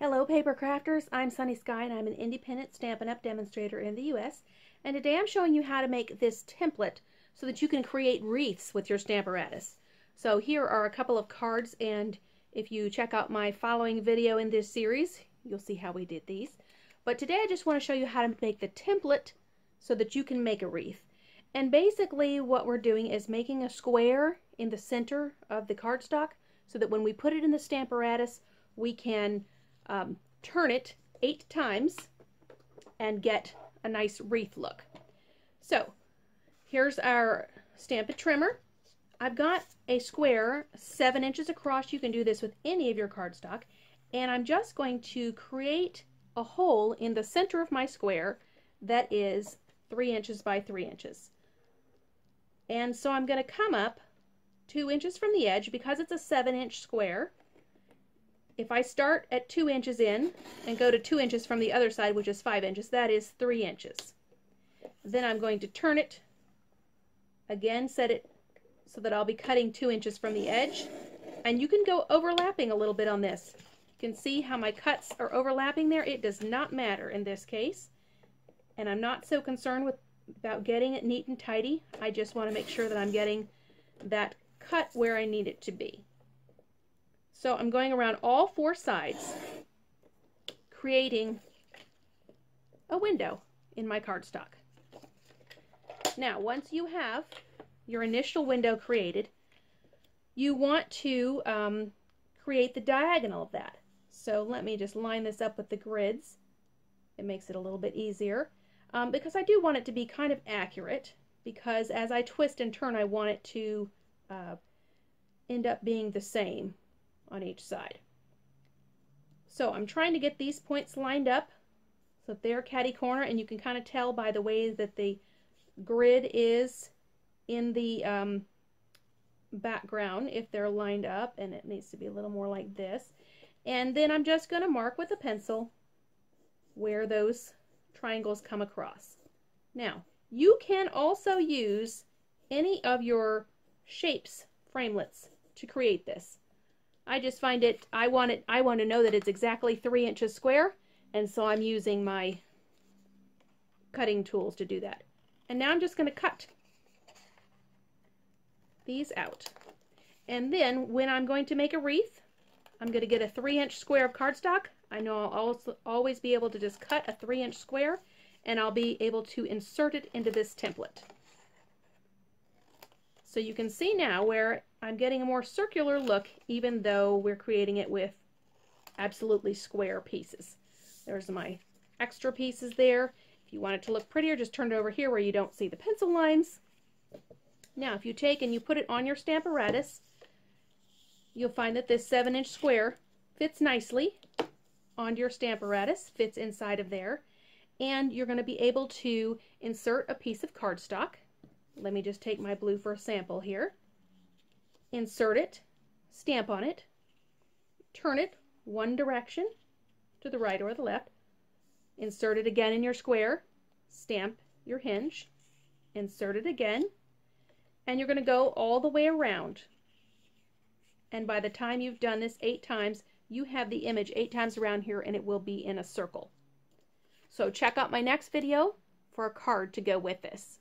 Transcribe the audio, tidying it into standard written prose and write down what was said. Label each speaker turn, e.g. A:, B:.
A: Hello paper crafters, I'm Sunny Sky and I'm an independent Stampin' Up! Demonstrator in the US, and today I'm showing you how to make this template so that you can create wreaths with your Stamparatus. So here are a couple of cards, and if you check out my following video in this series you'll see how we did these. But today I just want to show you how to make the template so that you can make a wreath. And basically what we're doing is making a square in the center of the cardstock so that when we put it in the Stamparatus we can turn it 8 times and get a nice wreath look. So here's our Stampin Trimmer. I've got a square 7 inches across. You can do this with any of your cardstock, and I'm just going to create a hole in the center of my square that is 3 inches by 3 inches. And so I'm going to come up 2 inches from the edge because it's a 7-inch square. If I start at 2 inches in and go to 2 inches from the other side, which is 5 inches, that is 3 inches. Then I'm going to turn it, again set it so that I'll be cutting 2 inches from the edge. And you can go overlapping a little bit on this. You can see how my cuts are overlapping there. It does not matter in this case. And I'm not so concerned about getting it neat and tidy. I just want to make sure that I'm getting that cut where I need it to be. So I'm going around all 4 sides, creating a window in my cardstock. Now, once you have your initial window created, you want to create the diagonal of that. So let me just line this up with the grids. It makes it a little bit easier because I do want it to be kind of accurate, because as I twist and turn I want it to end up being the same on each side. So I'm trying to get these points lined up so that they're catty corner, and you can kind of tell by the way that the grid is in the background if they're lined up, and it needs to be a little more like this. And then I'm just going to mark with a pencil where those triangles come across. Now you can also use any of your shapes framelits to create this. I just find it, I want to know that it's exactly 3 inches square, and so I'm using my cutting tools to do that. And now I'm just going to cut these out. And then when I'm going to make a wreath, I'm going to get a 3-inch square of cardstock. I know I'll also always be able to just cut a 3-inch square, and I'll be able to insert it into this template. So you can see now where I'm getting a more circular look, even though we're creating it with absolutely square pieces. There's my extra pieces there. If you want it to look prettier, just turn it over here where you don't see the pencil lines. Now if you take and you put it on your Stamparatus, you'll find that this 7-inch square fits nicely on your Stamparatus, fits inside of there, and you're going to be able to insert a piece of cardstock. Let me just take my blue for a sample here. Insert it, stamp on it, turn it one direction to the right or the left, insert it again in your square, stamp your hinge, insert it again, and you're going to go all the way around. And by the time you've done this 8 times, you have the image 8 times around here, and it will be in a circle. So check out my next video for a card to go with this.